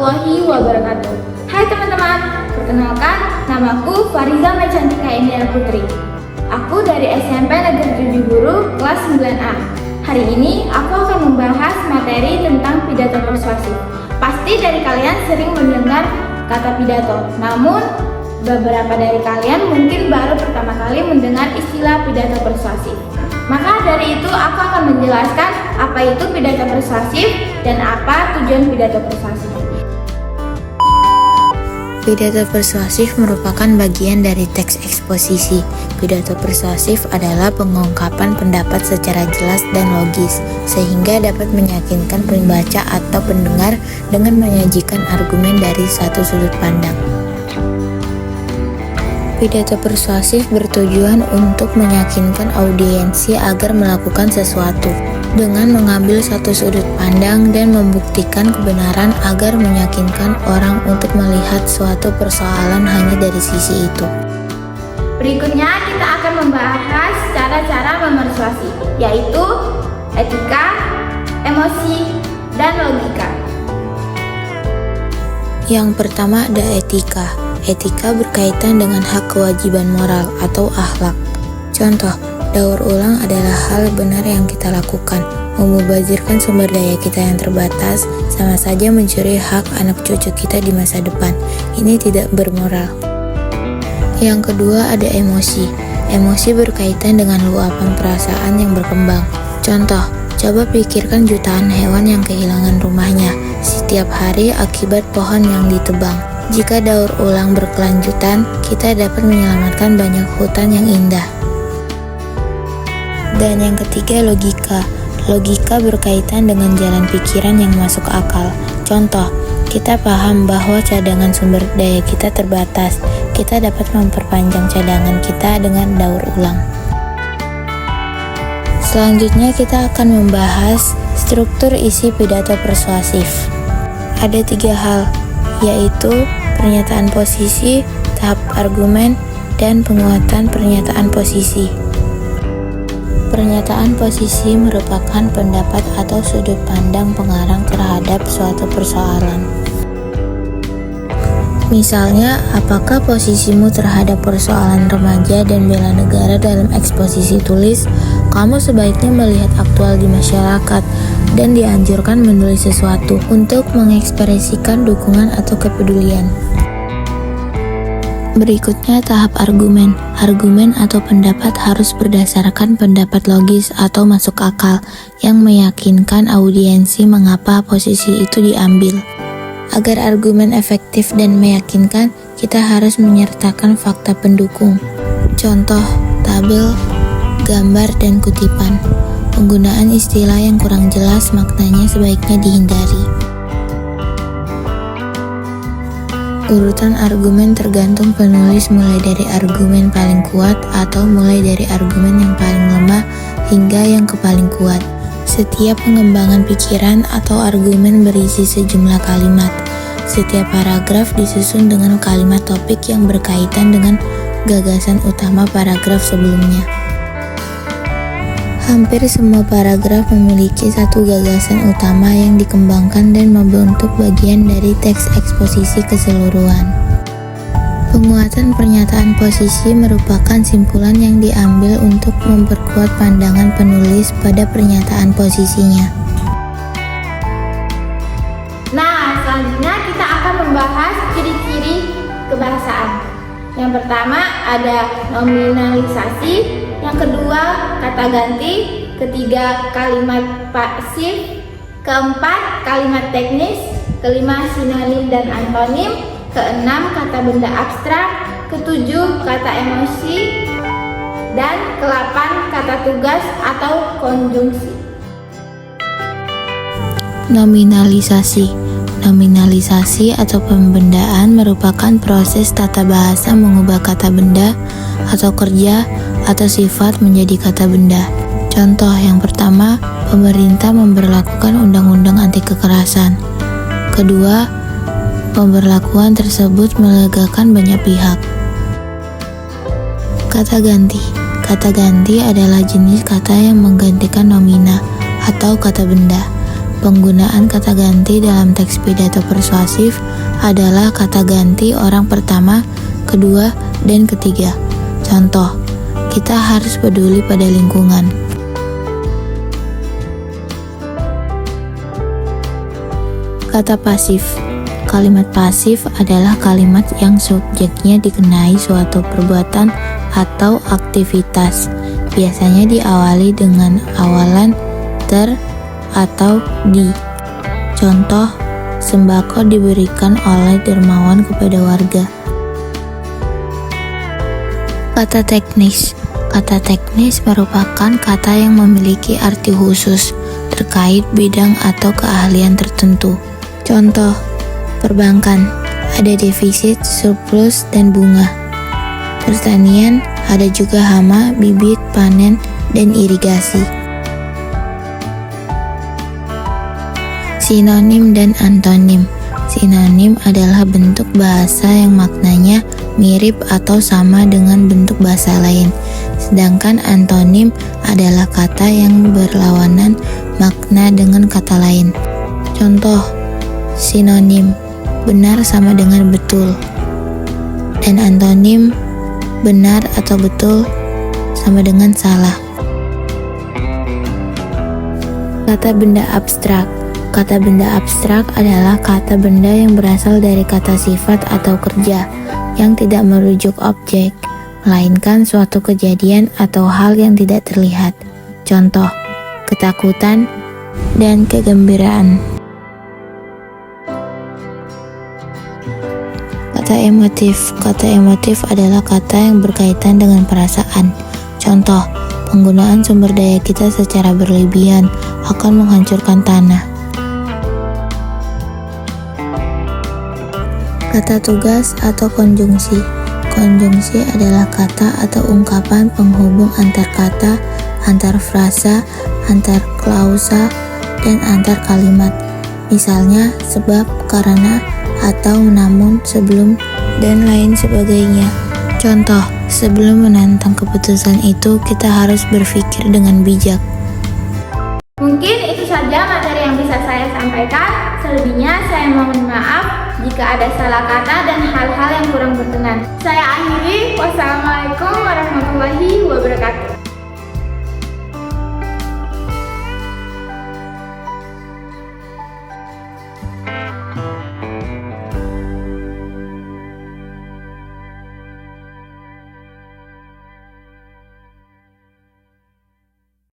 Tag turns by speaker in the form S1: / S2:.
S1: warahmatullahi wabarakatuh. Hai teman-teman, perkenalkan, namaku Fariza Mecantika India Putri. Aku dari SMP Negeri 7 Guru kelas 9A. Hari ini aku akan membahas materi tentang pidato persuasif. Pasti dari kalian sering mendengar kata pidato, namun beberapa dari kalian mungkin baru pertama kali mendengar istilah pidato persuasif. Maka dari itu aku akan menjelaskan apa itu pidato persuasif dan apa tujuan pidato persuasif.
S2: Pidato persuasif merupakan bagian dari teks eksposisi. Pidato persuasif adalah pengungkapan pendapat secara jelas dan logis, sehingga dapat meyakinkan pembaca atau pendengar dengan menyajikan argumen dari satu sudut pandang. Pidato persuasif bertujuan untuk meyakinkan audiensi agar melakukan sesuatu dengan mengambil satu sudut pandang dan membuktikan kebenaran agar meyakinkan orang untuk melihat suatu persoalan hanya dari sisi itu.
S1: Berikutnya kita akan membahas cara-cara memersuasi, yaitu etika, emosi, dan logika.
S2: Yang pertama ada etika. Etika berkaitan dengan hak kewajiban moral atau akhlak. Contoh, daur ulang adalah hal benar yang kita lakukan. Memubazirkan sumber daya kita yang terbatas sama saja mencuri hak anak cucu kita di masa depan. Ini tidak bermoral. Yang kedua ada emosi. Emosi berkaitan dengan luapan perasaan yang berkembang. Contoh, coba pikirkan jutaan hewan yang kehilangan rumahnya setiap hari akibat pohon yang ditebang. Jika daur ulang berkelanjutan, kita dapat menyelamatkan banyak hutan yang indah. Dan yang ketiga logika. Logika berkaitan dengan jalan pikiran yang masuk akal. Contoh, kita paham bahwa cadangan sumber daya kita terbatas. Kita dapat memperpanjang cadangan kita dengan daur ulang. Selanjutnya kita akan membahas struktur isi pidato persuasif. Ada 3 hal, yaitu pernyataan posisi, tahap argumen, dan penguatan pernyataan posisi. Pernyataan posisi merupakan pendapat atau sudut pandang pengarang terhadap suatu persoalan. Misalnya, apakah posisimu terhadap persoalan remaja dan bela negara dalam eksposisi tulis? Kamu sebaiknya melihat aktual di masyarakat dan dianjurkan menulis sesuatu untuk mengekspresikan dukungan atau kepedulian. Berikutnya tahap argumen. Argumen atau pendapat harus berdasarkan pendapat logis atau masuk akal yang meyakinkan audiensi mengapa posisi itu diambil. Agar argumen efektif dan meyakinkan, kita harus menyertakan fakta pendukung. Contoh, tabel, gambar, dan kutipan. Penggunaan istilah yang kurang jelas maknanya sebaiknya dihindari. Urutan argumen tergantung penulis mulai dari argumen paling kuat atau mulai dari argumen yang paling lemah hingga yang paling kuat. Setiap pengembangan pikiran atau argumen berisi sejumlah kalimat. Setiap paragraf disusun dengan kalimat topik yang berkaitan dengan gagasan utama paragraf sebelumnya. Hampir semua paragraf memiliki satu gagasan utama yang dikembangkan dan membentuk bagian dari teks eksposisi keseluruhan. Penguatan pernyataan posisi merupakan simpulan yang diambil untuk memperkuat pandangan penulis pada pernyataan posisinya.
S1: Nah, selanjutnya kita akan membahas ciri-ciri kebahasaan. Yang pertama ada nominalisasi, yang kedua kata ganti, ketiga kalimat pasif, keempat kalimat teknis, kelima sinonim dan antonim, keenam kata benda abstrak, ketujuh kata emosi, dan ke-8 kata tugas atau konjungsi.
S2: Nominalisasi. Nominalisasi atau pembendaan merupakan proses tata bahasa mengubah kata benda atau kerja atau sifat menjadi kata benda. Contoh yang pertama, pemerintah memberlakukan undang-undang anti kekerasan. Kedua, pemberlakuan tersebut melegakan banyak pihak. Kata ganti. Kata ganti adalah jenis kata yang menggantikan nomina atau kata benda. Penggunaan kata ganti dalam teks pidato persuasif adalah kata ganti orang pertama, kedua, dan ketiga. Contoh, kita harus peduli pada lingkungan. Kata pasif. Kalimat pasif adalah kalimat yang subjeknya dikenai suatu perbuatan atau aktivitas. Biasanya diawali dengan awalan ter atau di. Contoh, sembako diberikan oleh dermawan kepada warga. Kata teknis. Kata teknis merupakan kata yang memiliki arti khusus terkait bidang atau keahlian tertentu. Contoh, perbankan, ada defisit, surplus, dan bunga. Pertanian, ada juga hama, bibit, panen, dan irigasi. Sinonim dan antonim. Sinonim adalah bentuk bahasa yang maknanya mirip atau sama dengan bentuk bahasa lain. Sedangkan antonim adalah kata yang berlawanan makna dengan kata lain. Contoh, sinonim, benar sama dengan betul. Dan antonim, benar atau betul sama dengan salah. Kata benda abstrak. Kata benda abstrak adalah kata benda yang berasal dari kata sifat atau kerja yang tidak merujuk objek, melainkan suatu kejadian atau hal yang tidak terlihat. Contoh, ketakutan dan kegembiraan. Kata emotif. Kata emotif adalah kata yang berkaitan dengan perasaan. Contoh, penggunaan sumber daya kita secara berlebihan akan menghancurkan tanah. Kata tugas atau konjungsi. Konjungsi adalah kata atau ungkapan penghubung antar kata, antar frasa, antar klausa, dan antar kalimat. Misalnya, sebab, karena, atau namun, sebelum, dan lain sebagainya. Contoh, sebelum menantang keputusan itu, kita harus berpikir dengan bijak.
S1: Mungkin itu saja materi yang bisa saya sampaikan. Selebihnya saya mohon maaf jika ada salah kata dan hal-hal yang kurang berkenan. Saya akhiri. Wassalamualaikum warahmatullahi wabarakatuh.